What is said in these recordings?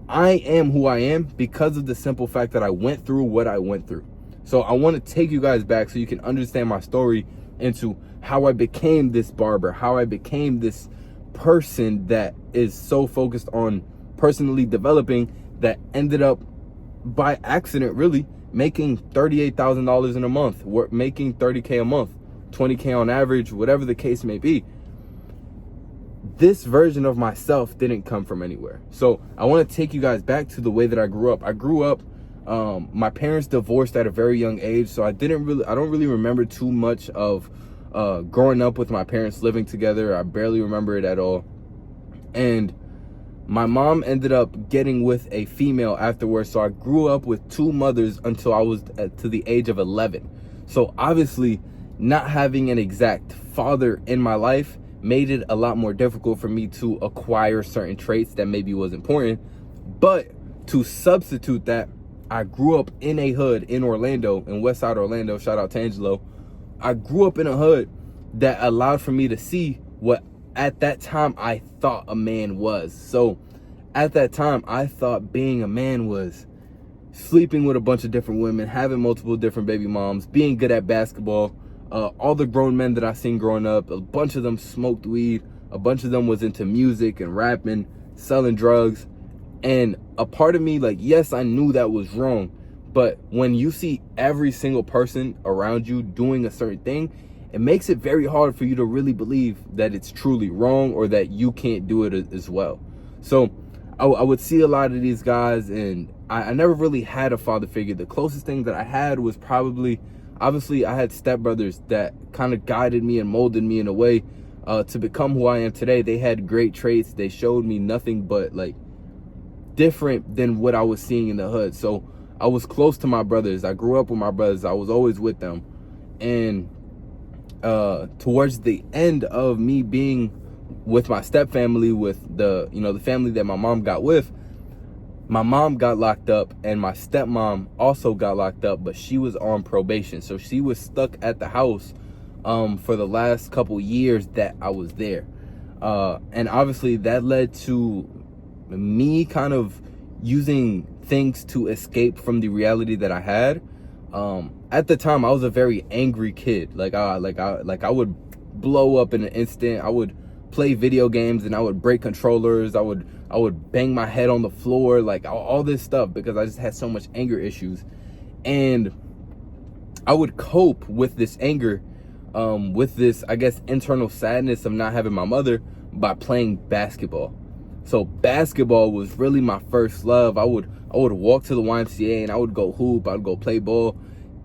I am who I am because of the simple fact that I went through what I went through. So I want to take you guys back so you can understand my story into how I became this barber, how I became this person that is so focused on personally developing, that ended up by accident really making $38,000 in a month, making 30K a month, 20K on average, whatever the case may be. This version of myself didn't come from anywhere. So I want to take you guys back to the way that I grew up. My parents divorced at a very young age, so I don't really remember too much of growing up with my parents living together. I barely remember it at all. And my mom ended up getting with a female afterwards, so I grew up with two mothers until I was to the age of 11. So obviously, not having an exact father in my life made it a lot more difficult for me to acquire certain traits that maybe was important. But to substitute that, I grew up in a hood in Orlando, in West Side Orlando, shout out to Angelo. I grew up in a hood that allowed for me to see what at that time I thought a man was. So at that time, I thought being a man was sleeping with a bunch of different women, having multiple different baby moms, being good at basketball. All the grown men that I seen growing up, a bunch of them smoked weed, a bunch of them was into music and rapping, selling drugs. And a part of me, like, yes, I knew that was wrong, but when you see every single person around you doing a certain thing, it makes it very hard for you to really believe that it's truly wrong or that you can't do it as well. So I would see a lot of these guys, and I never really had a father figure. The closest thing that I had was probably, obviously, I had stepbrothers that kind of guided me and molded me in a way to become who I am today. They had great traits. They showed me nothing but like different than what I was seeing in the hood. So I was close to my brothers. I grew up with my brothers. I was always with them. And towards the end of me being with my step family, with the family that my mom got with, my mom got locked up and my stepmom also got locked up, but she was on probation. So she was stuck at the house for the last couple years that I was there. And obviously that led to me kind of using things to escape from the reality that I had. At the time, I was a very angry kid. I would blow up in an instant. I would play video games and I would break controllers. I would bang my head on the floor, like all this stuff, because I just had so much anger issues. And I would cope with this anger, with this, I guess, internal sadness of not having my mother by playing basketball. So basketball was really my first love. I would walk to the YMCA and I would go hoop. I'd go play ball.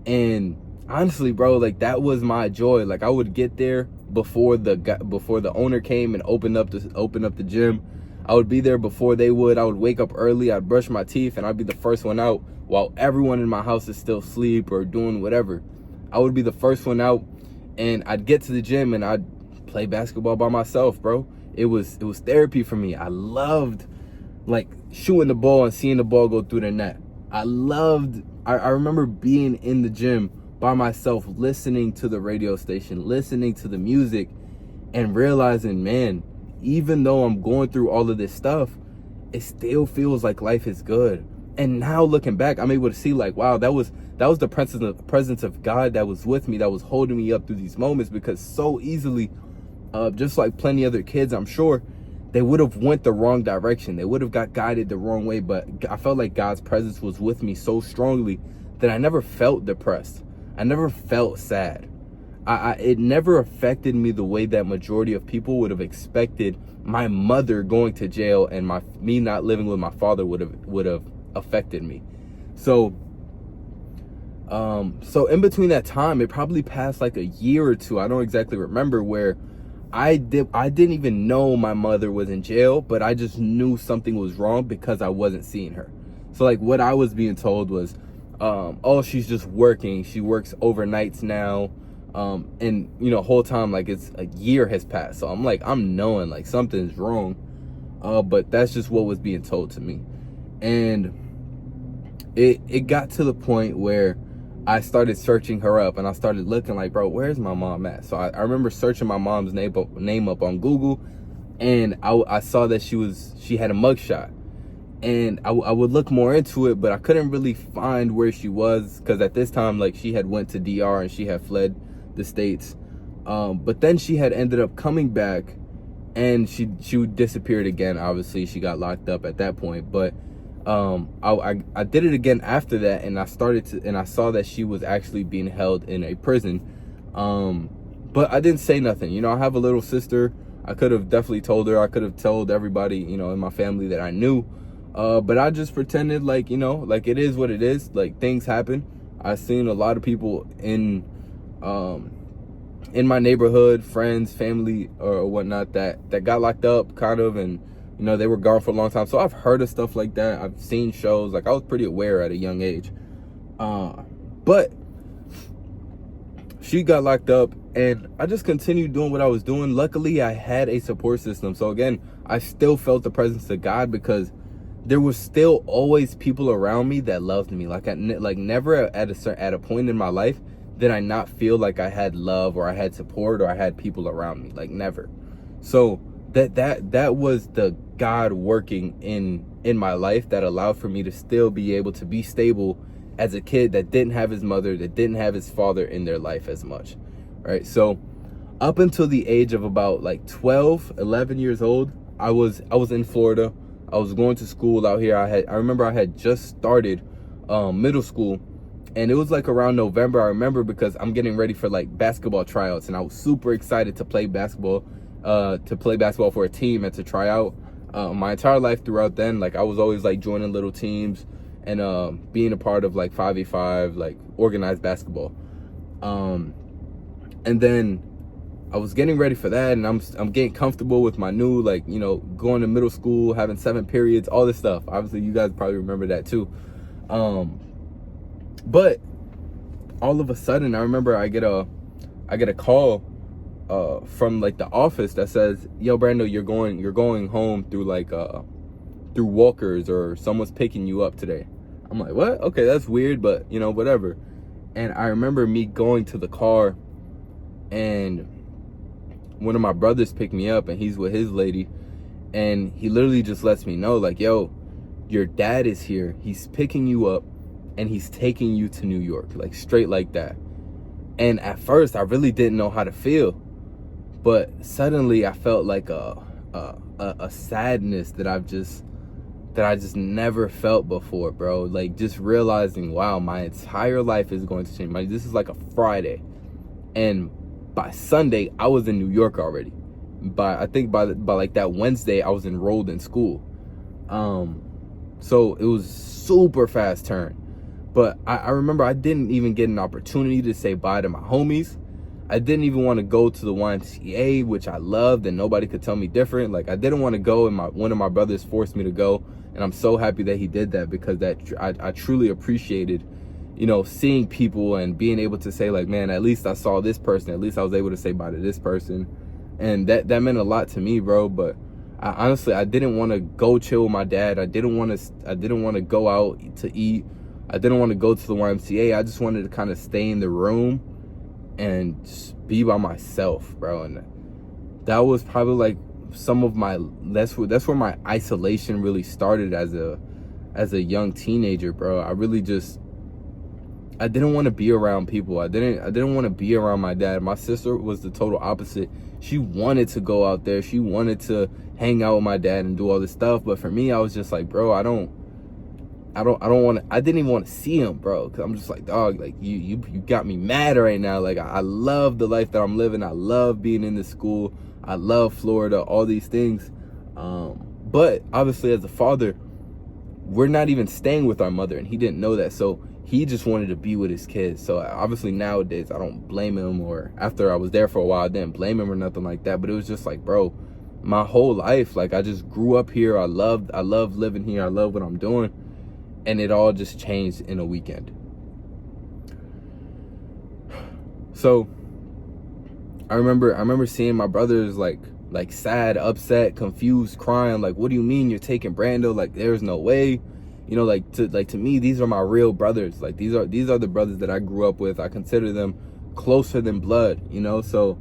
And honestly, bro, like that was my joy. Like I would get there before the owner came and opened up the gym. I would be there before they would. I would wake up early. I'd brush my teeth and I'd be the first one out while everyone in my house is still asleep or doing whatever. I would be the first one out and I'd get to the gym and I'd play basketball by myself, bro. It was therapy for me. I loved like shooting the ball and seeing the ball go through the net. I remember being in the gym by myself, listening to the radio station, listening to the music, and realizing, man, even though I'm going through all of this stuff, it still feels like life is good. And now looking back, I'm able to see like, wow, that was the presence of God that was with me, that was holding me up through these moments, because so easily, just like plenty other kids, I'm sure, they would have went the wrong direction. They would have got guided the wrong way. But I felt like God's presence was with me so strongly that I never felt depressed. I never felt sad. It never affected me the way that majority of people would have expected my mother going to jail and me not living with my father would have affected me. So in between that time, it probably passed like a year or two, I don't exactly remember, where I didn't even know my mother was in jail, but I just knew something was wrong because I wasn't seeing her. So like what I was being told was, oh, she's just working. She works overnights now. And whole time, like it's a year has passed. So I'm knowing like something's wrong. But that's just what was being told to me. And it got to the point where I started searching her up and I started looking like, bro, where's my mom at? So I remember searching my mom's name up on Google, and I saw that she had a mugshot. And I would look more into it, but I couldn't really find where she was, because at this time, like, she had went to DR and she had fled the States. But then she had ended up coming back, and she disappeared again. Obviously, she got locked up at that point. But I did it again after that, and I saw that she was actually being held in a prison. But I didn't say nothing. You know, I have a little sister. I could have definitely told her. I could have told everybody, you know, in my family that I knew. But I just pretended like, you know, like it is what it is. Like, things happen. I've seen a lot of people in my neighborhood, friends, family, or whatnot, that got locked up, kind of, and, you know, they were gone for a long time. So I've heard of stuff like that. I've seen shows. Like, I was pretty aware at a young age. But she got locked up, and I just continued doing what I was doing. Luckily, I had a support system. So again, I still felt the presence of God, because there was still always people around me that loved me. Like, never at a point in my life did I not feel like I had love, or I had support, or I had people around me. Like, never. So that was the God working in my life that allowed for me to still be able to be stable as a kid that didn't have his mother, that didn't have his father in their life as much, right? So up until the age of about like 12, 11 years old, I was in Florida. I was going to school out here. I remember I had just started middle school, and it was like around November. I remember, because I'm getting ready for like basketball tryouts, and I was super excited to play basketball for a team and to try out. My entire life throughout then, like, I was always like joining little teams and being a part of like 5v5, like organized basketball. And then I was getting ready for that, and I'm getting comfortable with my new, like, you know, going to middle school, having 7 periods, all this stuff. Obviously, you guys probably remember that too. But all of a sudden, I remember I get a call from like the office that says, "Yo, Brando, you're going home through like through Walkers, or someone's picking you up today." I'm like, "What? Okay, that's weird, but, you know, whatever." And I remember me going to the car, and one of my brothers picked me up, and he's with his lady, and he literally just lets me know, like, "Yo, your dad is here. He's picking you up, and he's taking you to New York," like straight like that. And at first, I really didn't know how to feel, but suddenly I felt like a sadness that I just never felt before, bro. Like, just realizing, wow, my entire life is going to change. This is like a Friday, and by Sunday, I was in New York already. I think by like that Wednesday, I was enrolled in school. So it was super fast turn. But I remember I didn't even get an opportunity to say bye to my homies. I didn't even want to go to the YMCA, which I loved, and nobody could tell me different. Like, I didn't want to go, and one of my brothers forced me to go. And I'm so happy that he did that, because I truly appreciated, you know, seeing people and being able to say, like, man, at least I saw this person. At least I was able to say bye to this person. And that meant a lot to me, bro. But honestly, I didn't want to go chill with my dad. I didn't want to go out to eat. I didn't want to go to the YMCA. I just wanted to kind of stay in the room and just be by myself, bro. And that was probably like some of my, that's where my isolation really started as a young teenager, bro. I didn't want to be around people. I didn't want to be around my dad. My sister was the total opposite. She wanted to go out there. She wanted to hang out with my dad and do all this stuff. But for me, I was just like, bro, I don't want to, I didn't even want to see him, bro. Cause I'm just like, dog, like you got me mad right now. Like, I love the life that I'm living. I love being in this school. I love Florida, all these things. But obviously as a father, we're not even staying with our mother, and he didn't know that. So he just wanted to be with his kids. So obviously nowadays I don't blame him, or after I was there for a while, I didn't blame him or nothing like that. But it was just like, bro, my whole life, like, I just grew up here. I love living here. I love what I'm doing. And it all just changed in a weekend. So I remember seeing my brothers like sad, upset, confused, crying, like, what do you mean you're taking Brando? Like, there's no way. You know, to me, these are my real brothers. Like, these are the brothers that I grew up with. I consider them closer than blood, you know? So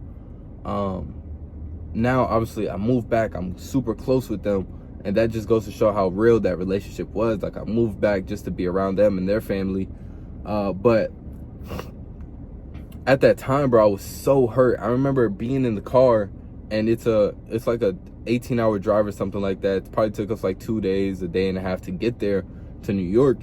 now obviously I moved back. I'm super close with them. And that just goes to show how real that relationship was. Like, I moved back just to be around them and their family. But at that time, bro, I was so hurt. I remember being in the car, and it's like a 18-hour drive or something like that. It probably took us like 2 days, a day and a half to get there to New York.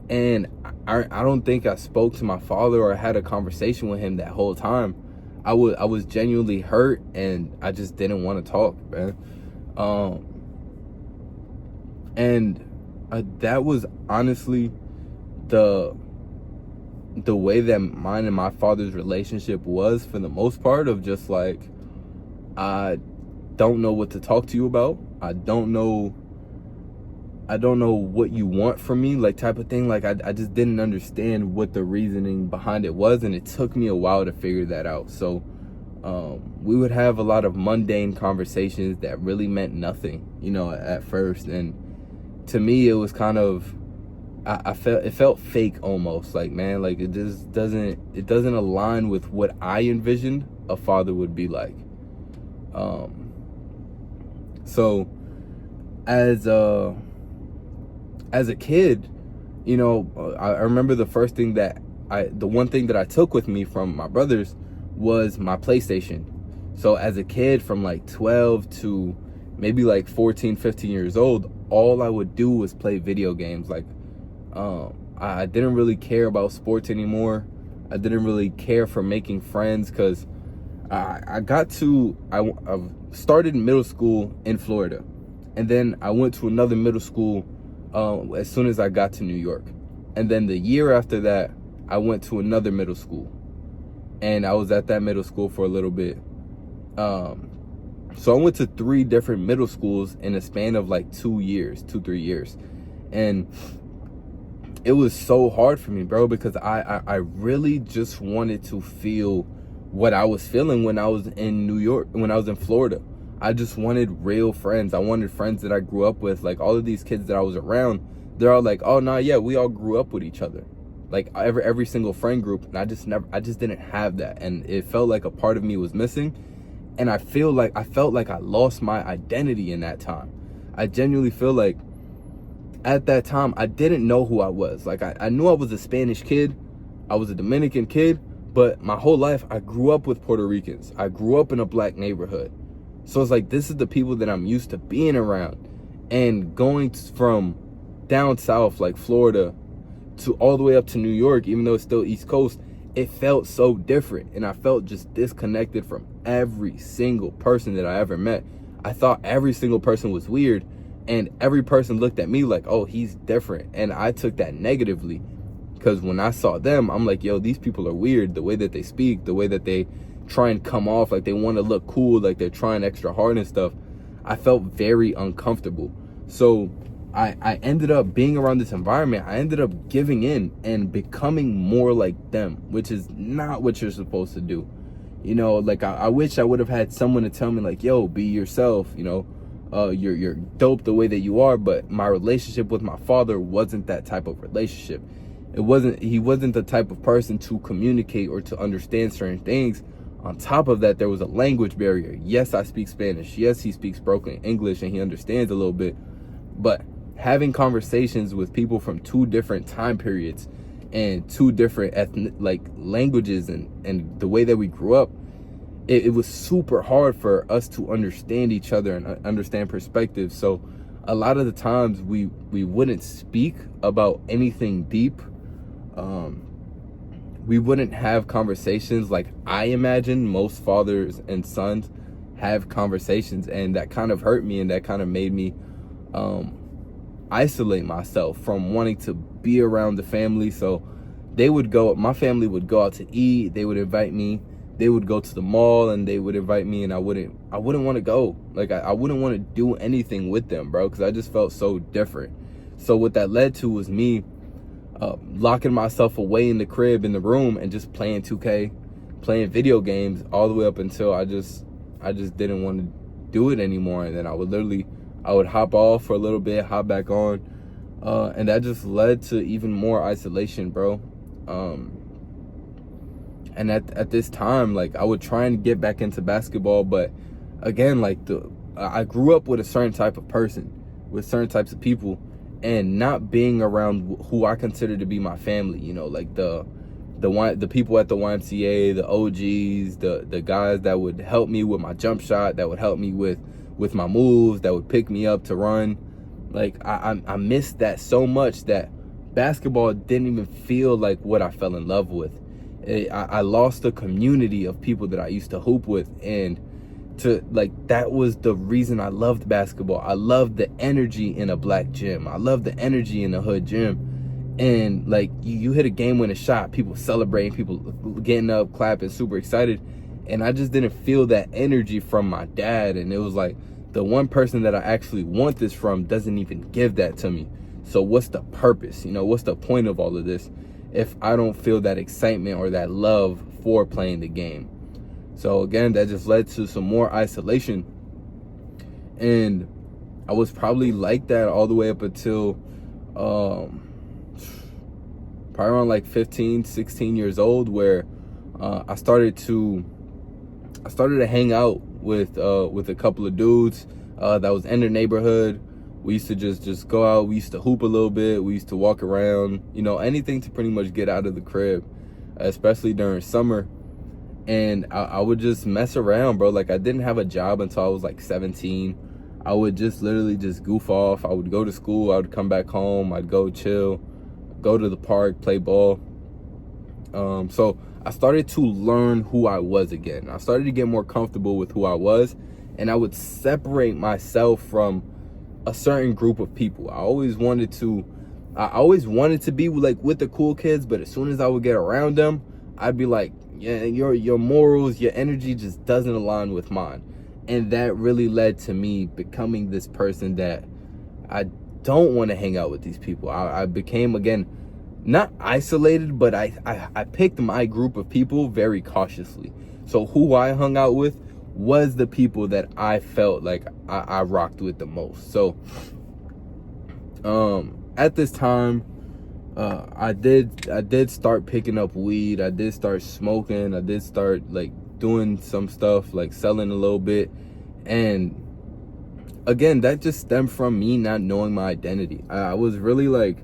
And I don't think I spoke to my father or had a conversation with him that whole time. I was genuinely hurt, and I just didn't want to talk, man. That was honestly the way that mine and my father's relationship was, for the most part, of just like, I don't know what to talk to you about. I don't know what you want from me, like, type of thing. Like, I just didn't understand what the reasoning behind it was, and it took me a while to figure that out. So we would have a lot of mundane conversations that really meant nothing, at first. And to me, it was kind of, it felt fake almost. Like, man, like, it just doesn't align with what I envisioned a father would be like. So as a kid, I remember the one thing that I took with me from my brothers was my PlayStation. So as a kid, from like 12 to maybe like 14, 15 years old, all I would do was play video games. Like, I didn't really care about sports anymore. I didn't really care for making friends, because I started middle school in Florida, and then I went to another middle school as soon as I got to New York. And then the year after that, I went to another middle school, and I was at that middle school for a little bit. So I went to 3 different middle schools in a span of like 3 years. And it was so hard for me, bro, because I really just wanted to feel what I was feeling when I was in New York, when I was in Florida. I just wanted real friends. I wanted friends that I grew up with. Like, all of these kids that I was around, they're all like, oh, nah, yeah, we all grew up with each other. Like, every single friend group. And I just didn't have that. And it felt like a part of me was missing. And I felt like I lost my identity in that time. I genuinely feel like at that time, I didn't know who I was. Like, I knew I was a Spanish kid. I was a Dominican kid. But my whole life, I grew up with Puerto Ricans. I grew up in a black neighborhood. So it's like, this is the people that I'm used to being around. And going from down south, like Florida, to all the way up to New York, even though it's still East Coast, it felt so different. And I felt just disconnected from every single person that I ever met. I thought every single person was weird, and every person looked at me like, oh, he's different. And I took that negatively, because when I saw them, I'm like, yo, these people are weird. The way that they speak, the way that they try and come off like they want to look cool, like they're trying extra hard and stuff. I felt very uncomfortable. So I ended up being around this environment. I ended up giving in and becoming more like them, which is not what you're supposed to do. Like, I wish I would have had someone to tell me, like, yo, be yourself, you're dope the way that you are. But my relationship with my father wasn't that type of relationship. He wasn't the type of person to communicate or to understand certain things. On top of that, there was a language barrier. Yes, I speak Spanish. Yes, he speaks broken English and he understands a little bit. But having conversations with people from 2 different time periods and 2 different languages and the way that we grew up, it was super hard for us to understand each other and understand perspectives. So a lot of the times we wouldn't speak about anything deep. We wouldn't have conversations like I imagine most fathers and sons have conversations, and that kind of hurt me, and that kind of made me isolate myself from wanting to be around the family. So my family would go out to eat, they would invite me, they would go to the mall and they would invite me, and I wouldn't want to go. Like, I wouldn't want to do anything with them, bro, because I just felt so different. So what that led to was me locking myself away in the crib, in the room, and just playing 2K, playing video games all the way up until I just didn't want to do it anymore. And then I would hop off for a little bit, hop back on, and that just led to even more isolation, bro. And at this time, like, I would try and get back into basketball, but again, like, I grew up with a certain type of person. with certain types of people and not being around who I consider to be my family, you know, like the people at the YMCA, the OGs, the guys that would help me with my jump shot, that would help me with my moves, that would pick me up to run. Like I missed that so much that basketball didn't even feel like what I fell in love with. I lost the community of people that I used to hoop with, and that was the reason I loved basketball. I loved the energy in a black gym. I loved the energy in a hood gym. And like you hit a game winning shot, people celebrating, people getting up, clapping, super excited. And I just didn't feel that energy from my dad. And it was like, the one person that I actually want this from doesn't even give that to me. So what's the purpose? You know, what's the point of all of this if I don't feel that excitement or that love for playing the game? So again, that just led to some more isolation. And I was probably like that all the way up until probably around like 15, 16 years old, where I started to hang out with a couple of dudes that was in the neighborhood. We used to just go out. We used to hoop a little bit. We used to walk around, you know, anything to pretty much get out of the crib, especially during summer. And I would just mess around, bro. Like, I didn't have a job until I was like 17. I would just literally just goof off. I would go to school. I would come back home. I'd go chill, go to the park, play ball. So I started to learn who I was again. I started to get more comfortable with who I was, and I would separate myself from a certain group of people. I always wanted to be like with the cool kids, but as soon as I would get around them, I'd be like, yeah, your morals, your energy just doesn't align with mine. And that really led to me becoming this person that I don't want to hang out with these people. I became, again, not isolated, but I picked my group of people very cautiously. So who I hung out with was the people that I felt like I rocked with the most. So at this time, I did start picking up weed. I did start smoking. I did start like doing some stuff, like selling a little bit. And again, that just stemmed from me not knowing my identity. I was really like,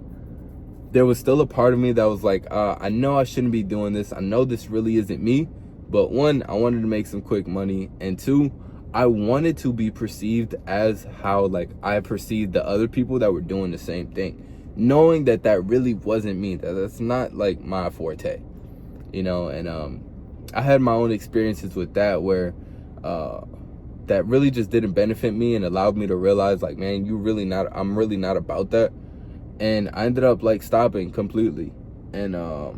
there was still a part of me that was like, I know I shouldn't be doing this. I know this really isn't me. But one, I wanted to make some quick money. And two, I wanted to be perceived as how like I perceived the other people that were doing the same thing. Knowing that really wasn't me. That's not like my forte, you know. And I had my own experiences with that where that really just didn't benefit me, and allowed me to realize like, man, I'm really not about that. And I ended up like stopping completely. And I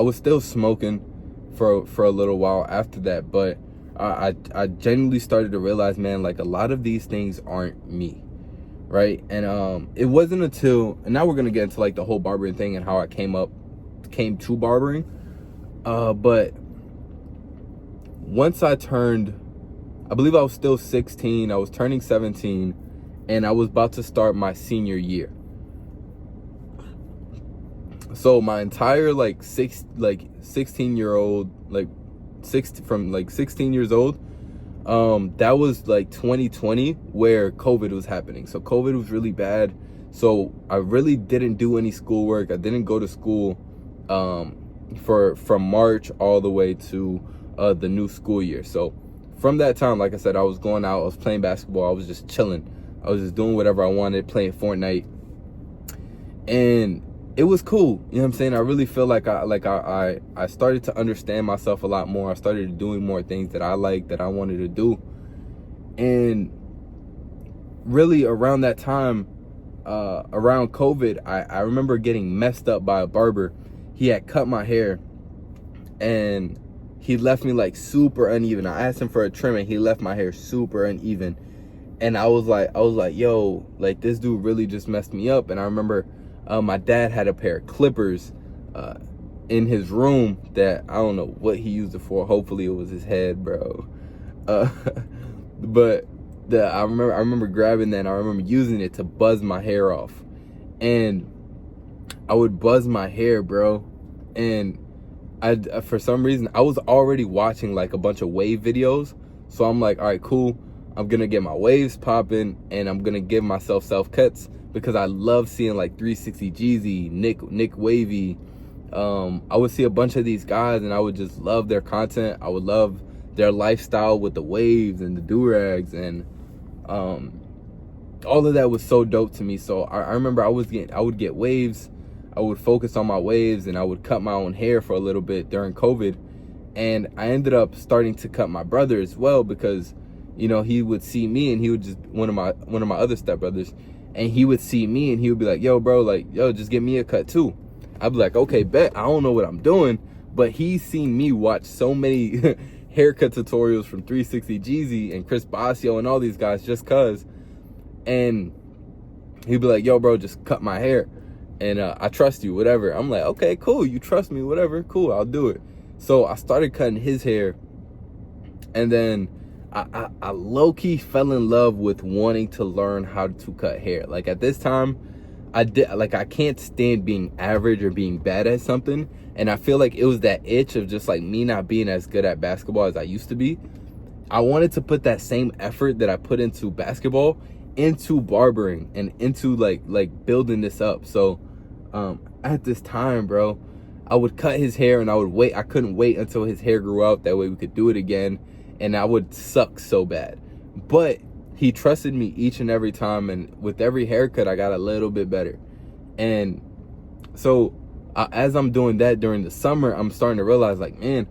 was still smoking for a little while after that, but I genuinely started to realize, man, like a lot of these things aren't me. Right. And it wasn't until, and now we're gonna get into like the whole barbering thing and how I came to barbering. But once I believe I was still 16, I was turning 17, and I was about to start my senior year. So my entire like 16 years old, from 16 years old, that was like 2020 where COVID was happening. So COVID was really bad. So I really didn't do any schoolwork. I didn't go to school from March all the way to the new school year. So from that time, like I said, I was going out, I was playing basketball, I was just chilling. I was just doing whatever I wanted, playing Fortnite. And it was cool. You know what I'm saying? I really feel like I started to understand myself a lot more. I started doing more things that I liked, that I wanted to do. And really around that time, around COVID, I remember getting messed up by a barber. He had cut my hair and he left me like super uneven. I asked him for a trim and he left my hair super uneven. And I was like, yo, like this dude really just messed me up. And I remember my dad had a pair of clippers in his room that I don't know what he used it for. Hopefully it was his head, bro. But I remember grabbing that, and I remember using it to buzz my hair off. And I would buzz my hair, bro. And for some reason, I was already watching like a bunch of wave videos. So I'm like, all right, cool. I'm gonna get my waves popping, and I'm gonna give myself self cuts because I love seeing like 360 Jeezy, Nick Wavy. I would see a bunch of these guys and I would just love their content. I would love their lifestyle with the waves and the do-rags, and all of that was so dope to me. So I remember I would get waves, I would focus on my waves, and I would cut my own hair for a little bit during COVID. And I ended up starting to cut my brother as well, because he would see me, and he would just one of my other stepbrothers, and he would see me and he would be like, yo bro, like, yo, just give me a cut too. I'd be like, okay, bet. I don't know what I'm doing, but he's seen me watch so many haircut tutorials from 360 Jeezy and Chris Basio and all these guys just cause. And he'd be like, yo bro, just cut my hair, and I trust you, whatever. I'm like, okay, cool, you trust me, whatever, cool, I'll do it. So I started cutting his hair, and then I low-key fell in love with wanting to learn how to cut hair. Like at this time, I can't stand being average or being bad at something, and I feel like it was that itch of just like me not being as good at basketball as I used to be. I wanted to put that same effort that I put into basketball into barbering and into like building this up. So at this time, bro, I would cut his hair and I would wait. I couldn't wait until his hair grew out, that way we could do it again, and I would suck so bad. But he trusted me each and every time, and with every haircut I got a little bit better. And so as I'm doing that during the summer, I'm starting to realize, like, man,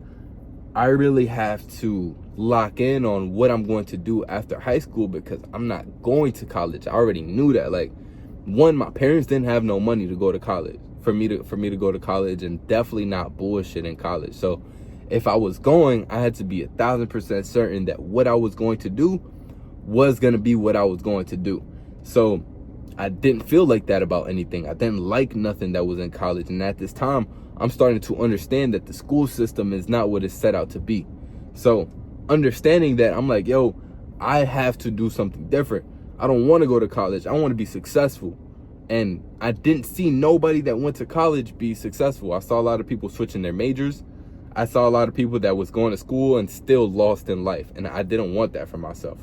I really have to lock in on what I'm going to do after high school, because I'm not going to college. I already knew that. Like, one, my parents didn't have no money to go to college, for me to go to college, and definitely not bullshit in college. So if I was going, I had to be 1,000% certain that what I was going to do was going to be what I was going to do. So I didn't feel like that about anything. I didn't like nothing that was in college. And at this time, I'm starting to understand that the school system is not what it's set out to be. So understanding that, I'm like, yo, I have to do something different. I don't want to go to college. I want to be successful. And I didn't see nobody that went to college be successful. I saw a lot of people switching their majors. I saw a lot of people that was going to school and still lost in life. And I didn't want that for myself.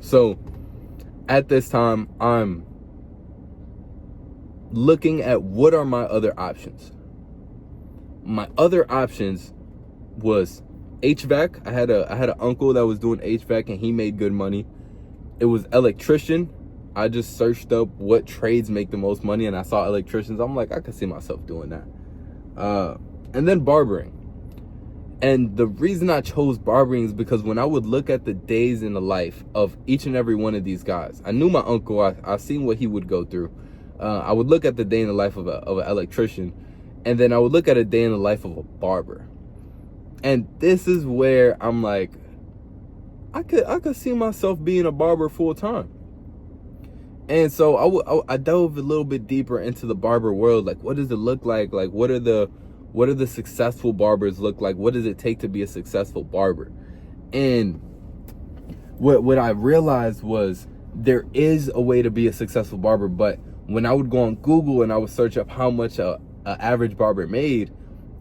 So at this time, I'm looking at what are my other options. My other options was HVAC. I had an uncle that was doing HVAC and he made good money. It was electrician. I just searched up what trades make the most money, and I saw electricians. I'm like, I could see myself doing that. And then barbering. And the reason I chose barbering is because when I would look at the days in the life of each and every one of these guys, I knew my uncle. I seen what he would go through. I would look at the day in the life of an electrician, and then I would look at a day in the life of a barber. And this is where I'm like, I could see myself being a barber full time. And so I dove a little bit deeper into the barber world. Like, what does it look like? Like, what are the successful barbers look like? What does it take to be a successful barber? And what I realized was there is a way to be a successful barber, but when I would go on Google and I would search up how much a average barber made,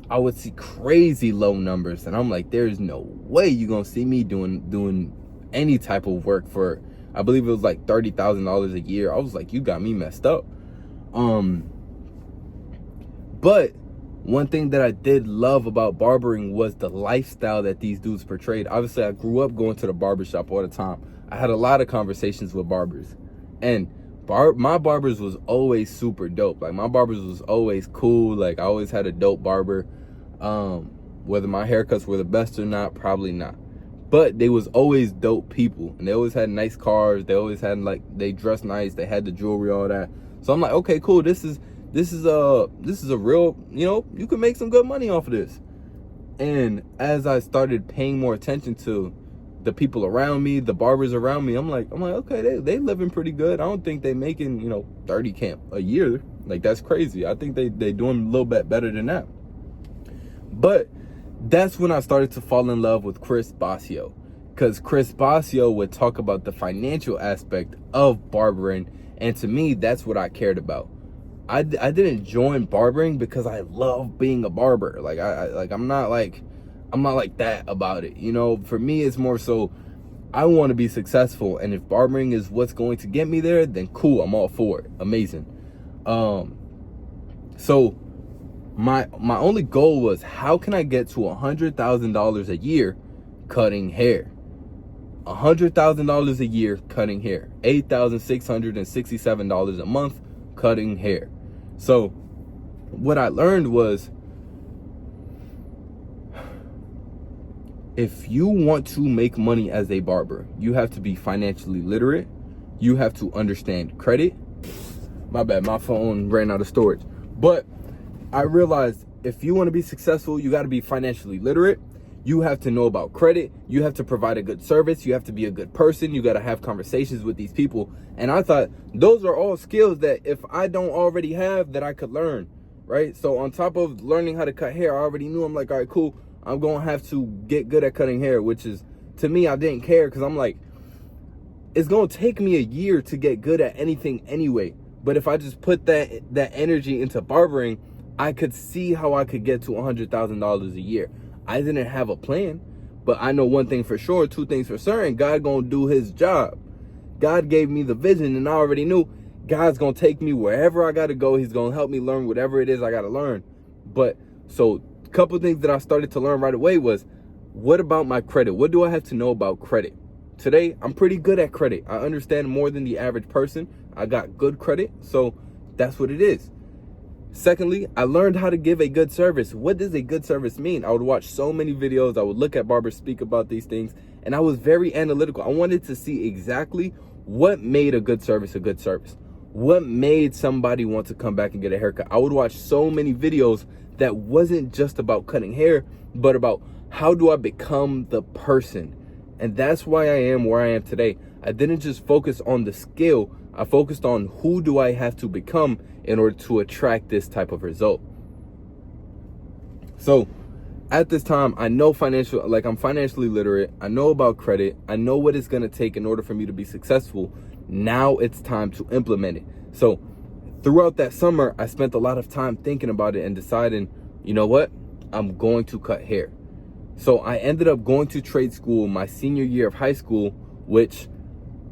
I would see crazy low numbers. And I'm like, there's no way you're gonna see me doing any type of work for, I believe it was like $30,000 a year. I was like, you got me messed up. But one thing that I did love about barbering was the lifestyle that these dudes portrayed. Obviously, I grew up going to the barbershop all the time. I had a lot of conversations with barbers, and my barbers was always super dope. Like, my barbers was always cool. Like, I always had a dope barber. Whether my haircuts were the best or not, probably not. But they was always dope people, and they always had nice cars. They always had, like, they dressed nice. They had the jewelry, all that. So I'm like, okay, cool. This is a real, you can make some good money off of this. And as I started paying more attention to the people around me, the barbers around me, I'm like, okay, they living pretty good. I don't think they making, $30K a year. Like, that's crazy. I think they doing a little bit better than that. But that's when I started to fall in love with Chris Basio, because Chris Basio would talk about the financial aspect of barbering, and to me, that's what I cared about. I didn't join barbering because I love being a barber. I'm not like that about it. For me, it's more so I want to be successful, and if barbering is what's going to get me there, then cool, I'm all for it. Amazing. So my only goal was, how can I get to $100,000 a year cutting hair? $100,000 a year cutting hair. $8,667 a month cutting hair. So what I learned was, if you want to make money as a barber, you have to be financially literate. You have to understand credit. My bad, my phone ran out of storage. But I realized, if you want to be successful, you got to be financially literate. You have to know about credit. You have to provide a good service. You have to be a good person. You got to have conversations with these people. And I thought those are all skills that if I don't already have, that I could learn, right? So on top of learning how to cut hair, I already knew, I'm like, all right, cool, I'm going to have to get good at cutting hair, which is, to me, I didn't care, because I'm like, it's going to take me a year to get good at anything anyway. But if I just put that energy into barbering, I could see how I could get to $100,000 a year. I didn't have a plan, but I know one thing for sure, two things for certain: God gonna do his job. God gave me the vision, and I already knew God's gonna take me wherever I gotta go. He's gonna help me learn whatever it is I gotta learn. But so a couple of things that I started to learn right away was, what about my credit? What do I have to know about credit? Today, I'm pretty good at credit. I understand more than the average person. I got good credit, so that's what it is. Secondly, I learned how to give a good service. What does a good service mean? I would watch so many videos. I would look at barbers speak about these things, and I was very analytical. I wanted to see exactly what made a good service a good service. What made somebody want to come back and get a haircut? I would watch so many videos that wasn't just about cutting hair, but about, how do I become the person? And that's why I am where I am today. I didn't just focus on the skill. I focused on, who do I have to become in order to attract this type of result. So at this time, I know I'm financially literate. I know about credit. I know what it's going to take in order for me to be successful. Now it's time to implement it. So throughout that summer, I spent a lot of time thinking about it and deciding, you know what? I'm going to cut hair. So I ended up going to trade school my senior year of high school, which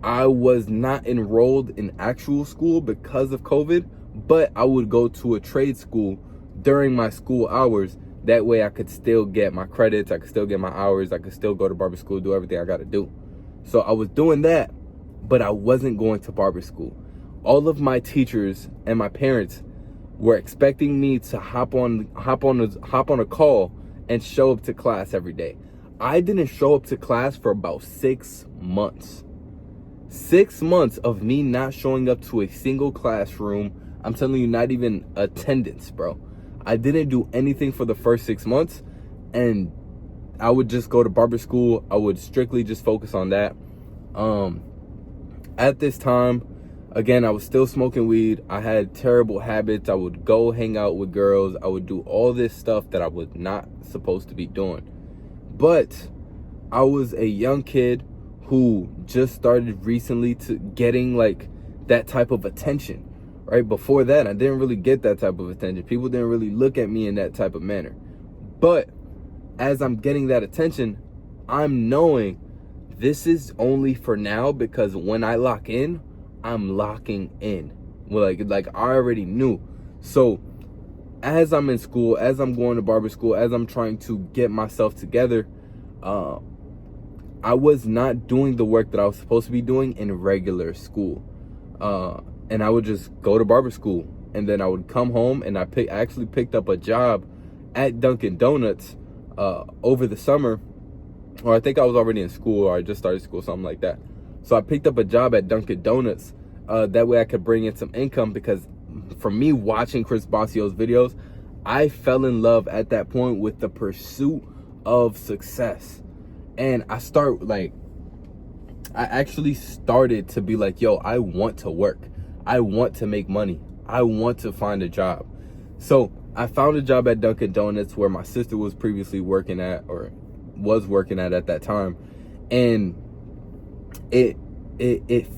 I was not enrolled in actual school because of COVID, but I would go to a trade school during my school hours. That way I could still get my credits, I could still get my hours, I could still go to barber school, do everything I got to do. So I was doing that, but I wasn't going to barber school. All of my teachers and my parents were expecting me to hop on a call and show up to class every day. I didn't show up to class for about 6 months. 6 months of me not showing up to a single classroom. I'm telling you, not even attendance, bro. I didn't do anything for the first 6 months, and I would just go to barber school. I would strictly just focus on that. At this time, again, I was still smoking weed. I had terrible habits. I would go hang out with girls. I would do all this stuff that I was not supposed to be doing. But I was a young kid who just started recently to getting like that type of attention, right? Before that, I didn't really get that type of attention. People didn't really look at me in that type of manner. But as I'm getting that attention, I'm knowing this is only for now, because when I lock in, I'm locking in. Well, like I already knew. So as I'm in school, as I'm going to barber school, as I'm trying to get myself together, I was not doing the work that I was supposed to be doing in regular school. And I would just go to barber school, and then I would come home, and I actually picked up a job at Dunkin' Donuts over the summer. Or I think I was already in school, or I just started school, something like that. So I picked up a job at Dunkin' Donuts. That way I could bring in some income, because for me, watching Chris Bossio's videos, I fell in love at that point with the pursuit of success. And I actually started to be like, yo, I want to work. I want to make money. I want to find a job. So I found a job at Dunkin' Donuts, where my sister was previously working at, or was working at that time. And it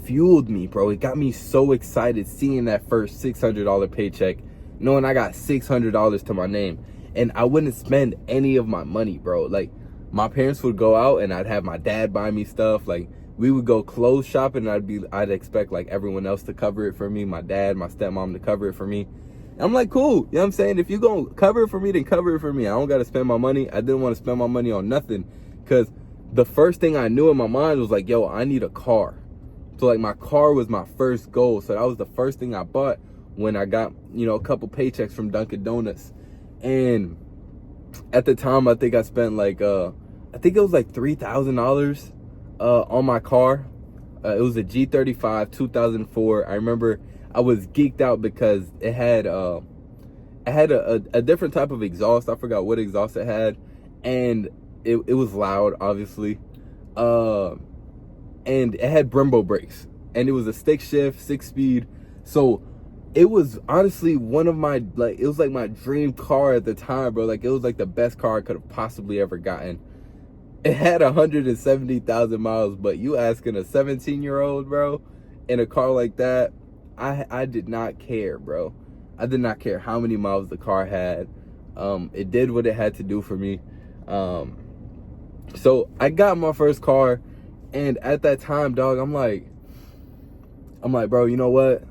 fueled me, bro. It got me so excited seeing that first $600 paycheck, knowing I got $600 to my name, and I wouldn't spend any of my money, bro. Like, my parents would go out and I'd have my dad buy me stuff. Like, we would go clothes shopping and I'd expect like everyone else to cover it for me, my dad, my stepmom to cover it for me. And I'm like, cool, you know what I'm saying? If you're gonna cover it for me, then cover it for me. I don't gotta spend my money. I didn't want to spend my money on nothing, because the first thing I knew in my mind was like, yo, I need a car. So like, my car was my first goal. So that was the first thing I bought when I got, you know, a couple paychecks from Dunkin' Donuts. And at the time, I think I spent like I think it was like $3,000 on my car. It was a G35 2004. I remember I was geeked out because it had a different type of exhaust. I forgot what exhaust it had, and it was loud, obviously. And it had Brembo brakes, and it was a stick shift, 6-speed. So it was honestly one of my, like, it was like my dream car at the time, bro. Like, it was like the best car I could have possibly ever gotten. It had 170,000 miles, but you asking a 17-year-old, bro, in a car like that, I did not care, bro. I did not care how many miles the car had. It did what it had to do for me. So I got my first car, and at that time, dog, I'm like, bro, you know what?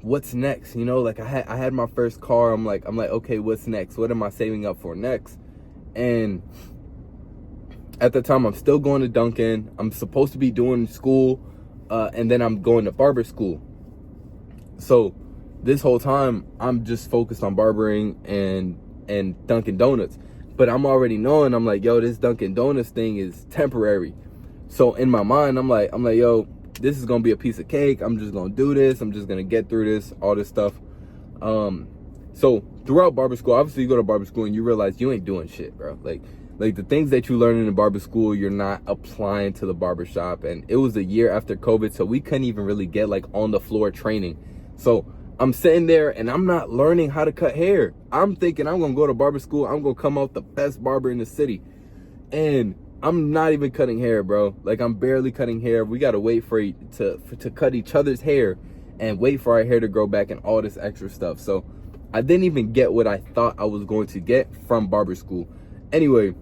What's next? You know, like, I had my first car. I'm like, okay, what's next? What am I saving up for next? And at the time, I'm still going to Dunkin'. I'm supposed to be doing school, and then I'm going to barber school. So this whole time, I'm just focused on barbering and Dunkin' Donuts. But I'm already knowing, I'm like, yo, this Dunkin' Donuts thing is temporary. So in my mind, I'm like, yo, this is gonna be a piece of cake. I'm just gonna do this. I'm just gonna get through this, all this stuff. So throughout barber school, obviously you go to barber school and you realize you ain't doing shit, bro. Like the things that you learn in the barber school, you're not applying to the barber shop. And it was a year after COVID, so we couldn't even really get like on the floor training. So I'm sitting there and I'm not learning how to cut hair. I'm thinking I'm gonna go to barber school. I'm gonna come out the best barber in the city. And I'm not even cutting hair, bro. Like, I'm barely cutting hair. We gotta wait for it to cut each other's hair and wait for our hair to grow back and all this extra stuff. So I didn't even get what I thought I was going to get from barber school. Anyway,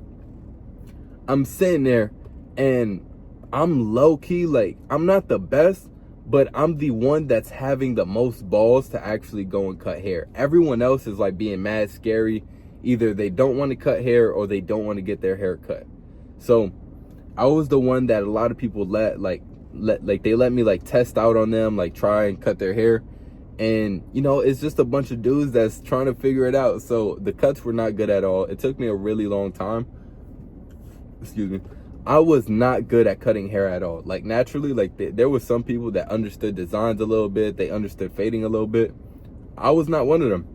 I'm sitting there and I'm low-key, like, I'm not the best, but I'm the one that's having the most balls to actually go and cut hair. Everyone else is like being mad scary. Either they don't want to cut hair or they don't want to get their hair cut. So I was the one that a lot of people let me like test out on them, like try and cut their hair. And, you know, it's just a bunch of dudes that's trying to figure it out. So the cuts were not good at all. It took me a really long time. Excuse me. I was not good at cutting hair at all. Like, naturally, like, there were some people that understood designs a little bit. They understood fading a little bit. I was not one of them.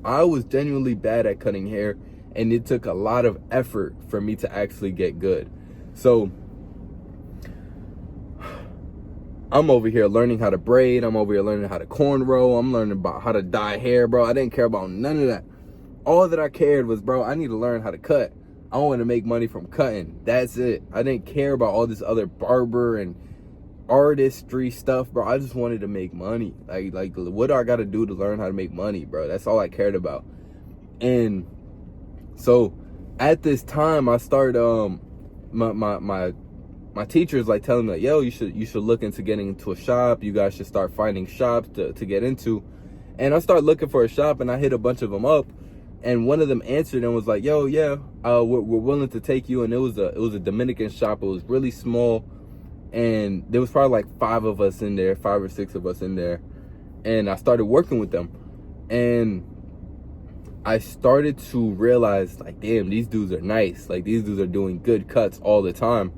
I was genuinely bad at cutting hair, and it took a lot of effort for me to actually get good. So I'm over here learning how to braid. I'm over here learning how to cornrow. I'm learning about how to dye hair, bro. I didn't care about none of that. All that I cared was, bro, I need to learn how to cut. I want to make money from cutting. That's it. I didn't care about all this other barber and artistry stuff, bro. I just wanted to make money. Like what do I got to do to learn how to make money, bro? That's all I cared about. And so at this time, I started my teachers like telling me, like, yo, you should look into getting into a shop. You guys should start finding shops to get into. And I started looking for a shop, and I hit a bunch of them up. And one of them answered and was like, yo, yeah, we're willing to take you. And it was a Dominican shop. It was really small. And there was probably like 5 or 6 of us in there. And I started working with them. And I started to realize, like, damn, these dudes are nice. Like, these dudes are doing good cuts all the time.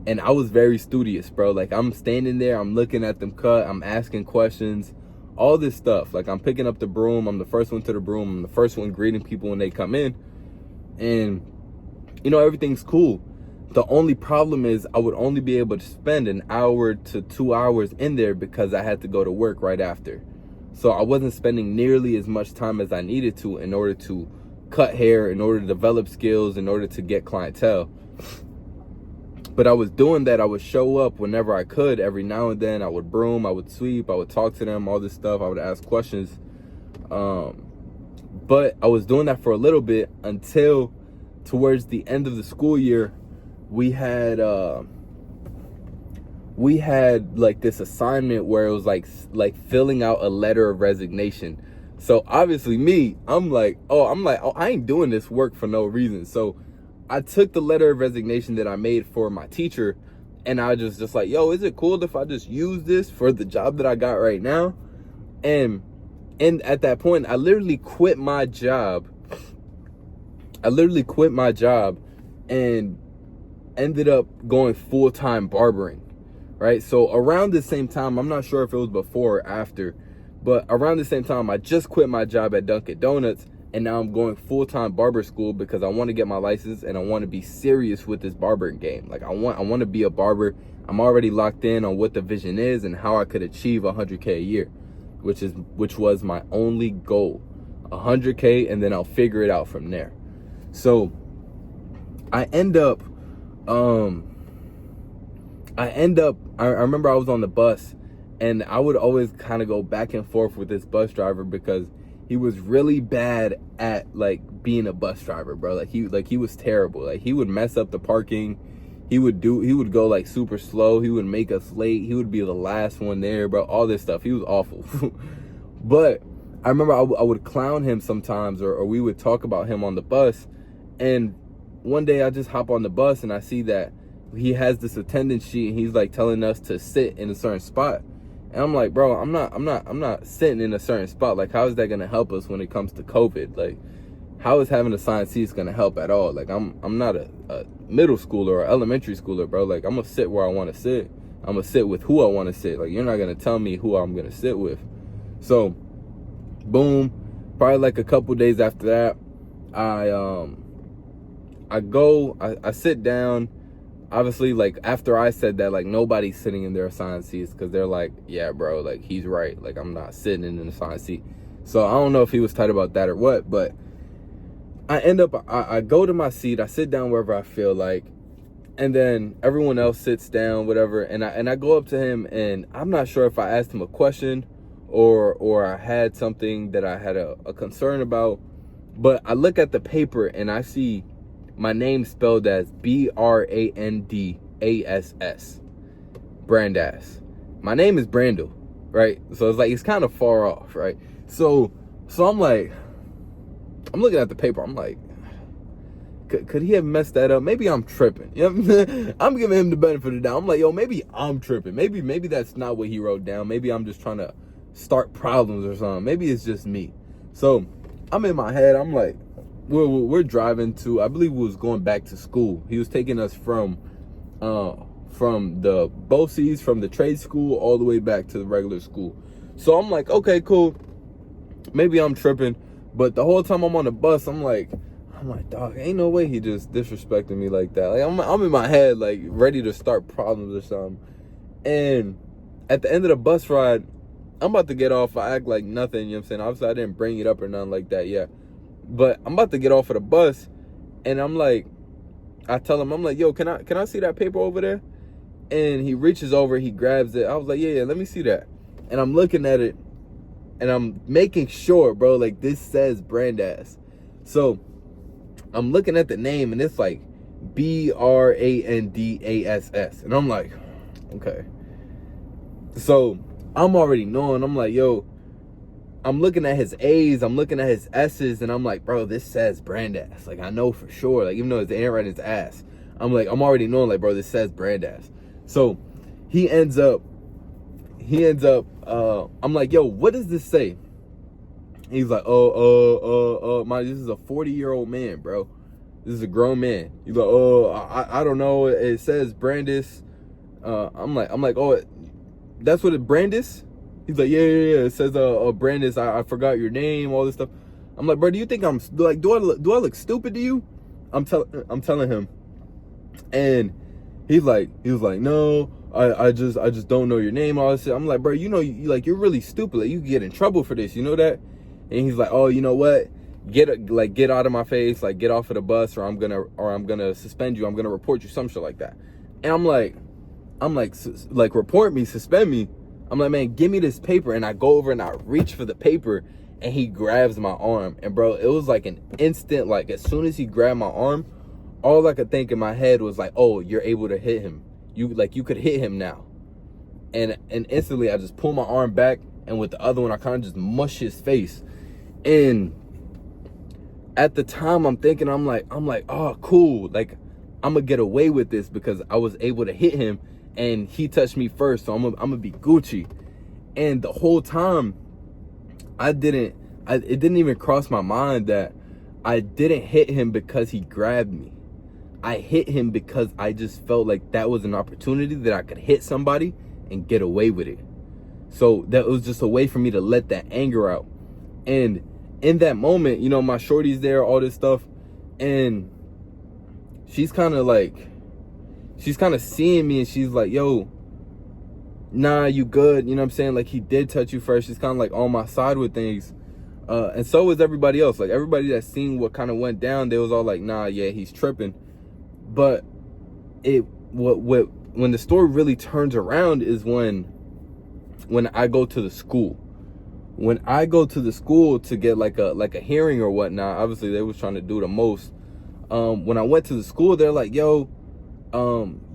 And I was very studious, bro. Like, I'm standing there, I'm looking at them cut, I'm asking questions, all this stuff. Like, I'm picking up the broom, I'm the first one to the broom, I'm the first one greeting people when they come in. And, you know, everything's cool. The only problem is I would only be able to spend an hour to 2 hours in there because I had to go to work right after. So I wasn't spending nearly as much time as I needed to in order to cut hair, in order to develop skills, in order to get clientele. But I was doing that. I would show up whenever I could. Every now and then I would broom, I would sweep, I would talk to them, all this stuff. I would ask questions. But I was doing that for a little bit until towards the end of the school year, we had like this assignment where it was like filling out a letter of resignation. So obviously I'm like, I ain't doing this work for no reason. So I took the letter of resignation that I made for my teacher, and I just like, yo, is it cool if I just use this for the job that I got right now? And at that point, I literally quit my job. And ended up going full-time barbering, right? So around the same time, I'm not sure if it was before or after, but around the same time, I just quit my job at Dunkin' Donuts, and now I'm going full-time barber school because I want to get my license and I want to be serious with this barbering game. Like I want to be a barber. I'm already locked in on what the vision is and how I could achieve 100K a year, which was my only goal, 100K, and then I'll figure it out from there. So I remember I was on the bus, and I would always kind of go back and forth with this bus driver because he was really bad at like being a bus driver, bro. Like he was terrible. Like he would mess up the parking. He would go like super slow. He would make us late. He would be the last one there, bro. All this stuff. He was awful. But I remember I would clown him sometimes, or we would talk about him on the bus. And one day I just hop on the bus and I see that he has this attendance sheet and he's like telling us to sit in a certain spot. And I'm like, bro, I'm not sitting in a certain spot. Like, how is that gonna help us when it comes to COVID? Like, how is having assigned seats gonna help at all? Like, I'm not a middle schooler or elementary schooler, bro. Like, I'm gonna sit where I want to sit. I'm gonna sit with who I want to sit. Like, you're not gonna tell me who I'm gonna sit with. So, boom. Probably like a couple days after that, I sit down. Obviously, like, after I said that, like, nobody's sitting in their assigned seats because they're like, yeah, bro, like, he's right. Like, I'm not sitting in an assigned seat. So I don't know if he was tight about that or what, but I go to my seat. I sit down wherever I feel like, and then everyone else sits down, whatever. And I go up to him, and I'm not sure if I asked him a question or I had something that I had a concern about, but I look at the paper and I see my name spelled as Brandass. Brandass. My name is Brandel, right? So it's like, it's kind of far off, right? So I'm like, I'm looking at the paper. I'm like, could he have messed that up? Maybe I'm tripping. You know? I'm giving him the benefit of the doubt. I'm like, yo, maybe I'm tripping. Maybe that's not what he wrote down. Maybe I'm just trying to start problems or something. Maybe it's just me. So I'm in my head. I'm like, we're driving to, I believe we was going back to school. He was taking us from the BOCES, from the trade school, all the way back to the regular school. So I'm like, okay, cool. Maybe I'm tripping. But the whole time I'm on the bus, I'm like, dog, ain't no way he just disrespected me like that. Like, I'm in my head, like, ready to start problems or something. And at the end of the bus ride, I'm about to get off. I act like nothing, you know what I'm saying? Obviously, I didn't bring it up or nothing like that yet. But I'm about to get off of the bus, and I'm like, I tell him, I'm like, yo, can I see that paper over there? And he reaches over, he grabs it. I was like, yeah, let me see that. And I'm looking at it, and I'm making sure, bro, like, this says Brandass. So I'm looking at the name, and it's like Brandass. And I'm like, okay. So I'm already knowing. I'm like, yo, I'm looking at his A's, I'm looking at his S's, and I'm like, bro, this says Brandass. Like, I know for sure. Like, even though it's ain't right in his ass, I'm already knowing, like, bro, this says Brandass. So he ends up, I'm like, yo, what does this say? He's like, this is a 40-year-old man, bro. This is a grown man. He's like, I don't know. It says Brandass. I'm like, oh, that's what it, Brandass? He's like, yeah. It says, Brandass, I forgot your name, all this stuff. I'm like, bro, do you think I'm, like, do I look stupid to you? I'm telling him. And he was like, no, I just don't know your name, all this shit. I'm like, bro, you know, you're really stupid. Like, you can get in trouble for this, you know that? And he's like, oh, you know what? Get out of my face, like, get off of the bus, or I'm gonna suspend you. I'm gonna report you, some shit like that. And I'm like, report me, suspend me. I'm like, man, give me this paper. And I go over and I reach for the paper, and he grabs my arm. And bro, it was like an instant, like, as soon as he grabbed my arm, all I could think in my head was like, oh, you're able to hit him. You could hit him now. And instantly I just pull my arm back, and with the other one I kind of just mush his face. And at the time I'm thinking, I'm like, oh, cool. Like, I'm gonna get away with this because I was able to hit him and he touched me first, so I'm gonna be Gucci. And the whole time it didn't even cross my mind that I didn't hit him because he grabbed me. I hit him because I just felt like that was an opportunity that I could hit somebody and get away with it. So that was just a way for me to let that anger out. And in that moment, you know, my shorty's there, all this stuff, and she's kind of seeing me, and she's like, yo, nah, you good, you know what I'm saying? Like, he did touch you first. She's kind of like on my side with things. And so was everybody else. Like, everybody that seen what kind of went down, they was all like, nah, yeah, he's tripping. But when the story really turns around is when I go to the school. When I go to the school to get like a hearing or whatnot, obviously they was trying to do the most. When I went to the school, they're like, yo,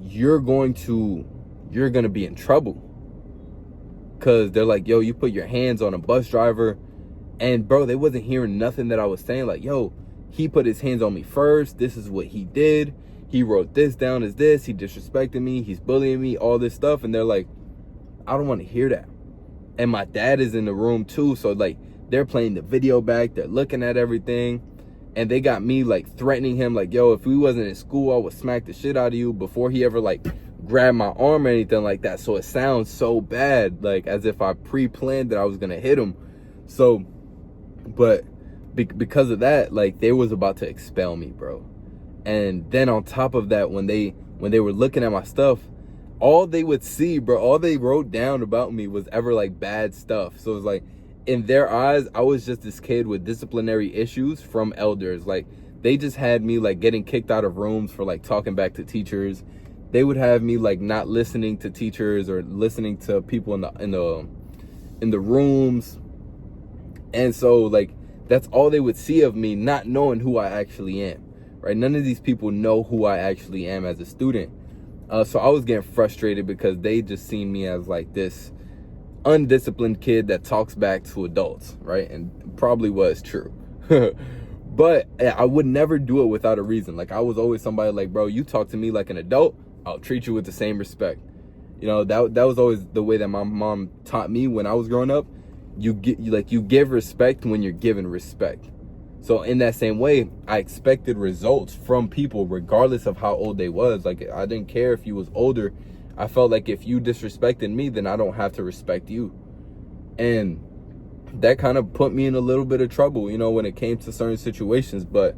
you're gonna be in trouble. Cause they're like, yo, you put your hands on a bus driver. And bro, they wasn't hearing nothing that I was saying. Like, yo, he put his hands on me first. This is what he did. He wrote this down as this. He disrespected me. He's bullying me, all this stuff. And they're like, I don't want to hear that. And my dad is in the room too. So like, they're playing the video back. They're looking at everything. And they got me like threatening him. Like, yo, if we wasn't in school, I would smack the shit out of you, before he ever like grabbed my arm or anything like that. So it sounds so bad, like as if I pre-planned that I was going to hit him. So, but because of that, like, they was about to expel me, bro. And then on top of that, when they were looking at my stuff, all they would see, bro, all they wrote down about me was ever like bad stuff. So it was like, in their eyes, I was just this kid with disciplinary issues from elders. Like, they just had me like getting kicked out of rooms for like talking back to teachers. They would have me like not listening to teachers or listening to people in the rooms. And so like, that's all they would see of me, not knowing who I actually am, right? None of these people know who I actually am as a student. So I was getting frustrated because they just seen me as like this undisciplined kid that talks back to adults, right? And probably was true. But I would never do it without a reason. Like, I was always somebody like, bro, you talk to me like an adult, I'll treat you with the same respect. You know, that was always the way that my mom taught me when I was growing up. You give respect when you're given respect. So in that same way, I expected results from people regardless of how old they was. Like, I didn't care if you was older. I felt like if you disrespected me, then I don't have to respect you. And that kind of put me in a little bit of trouble, you know, when it came to certain situations. But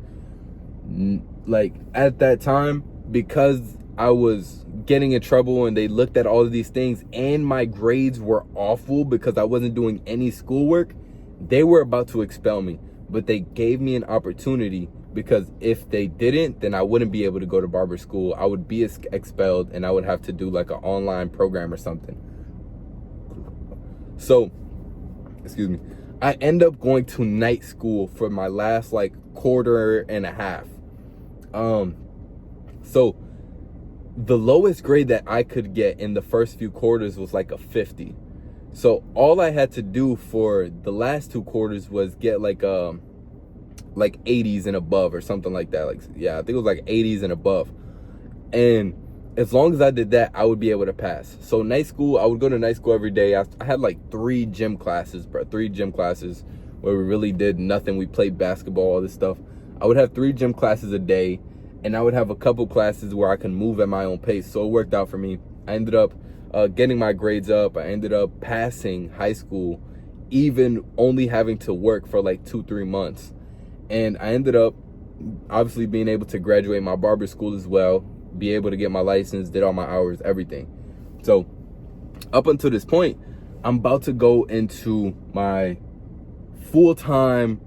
like, at that time, because I was getting in trouble and they looked at all of these things and my grades were awful because I wasn't doing any schoolwork, they were about to expel me. But they gave me an opportunity, because if they didn't, then I wouldn't be able to go to barber school. I would be expelled and I would have to do like an online program or something. So, excuse me, I end up going to night school for my last like quarter and a half. So the lowest grade that I could get in the first few quarters was like a 50. So all I had to do for the last 2 quarters was get like 80s and above or something like that. Like, yeah, I think it was like 80s and above. And as long as I did that, I would be able to pass. So night school, I would go to night school every day. I had like 3 gym classes, bro. 3 gym classes where we really did nothing. We played basketball, all this stuff. I would have 3 gym classes a day, and I would have a couple classes where I can move at my own pace. So it worked out for me. I ended up getting my grades up. I ended up passing high school, even only having to work for like 2-3 months. And I ended up obviously being able to graduate my barber school as well, be able to get my license, did all my hours, everything. So up until this point, I'm about to go into my full-time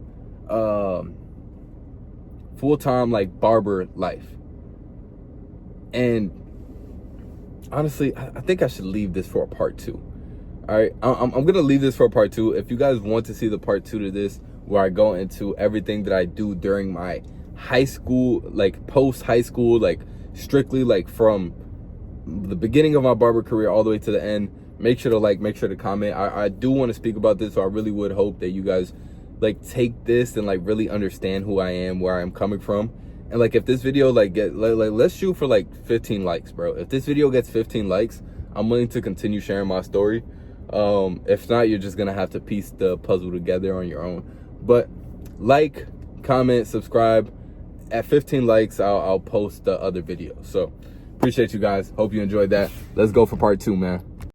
like barber life. And honestly, I think I should leave this for a part 2. All right, I'm gonna leave this for a part 2. If you guys want to see the part 2 to this, where I go into everything that I do during my high school, like post high school, like strictly like from the beginning of my barber career all the way to the end. Make sure to like, make sure to comment. I do want to speak about this, so I really would hope that you guys like take this and like really understand who I am, where I'm coming from. And like, if this video like let's shoot for like 15 likes, bro. If this video gets 15 likes, I'm willing to continue sharing my story. If not, you're just gonna have to piece the puzzle together on your own. But like, comment, subscribe. At 15 likes, I'll post the other video. So appreciate you guys. Hope you enjoyed that. Let's go for part 2, man.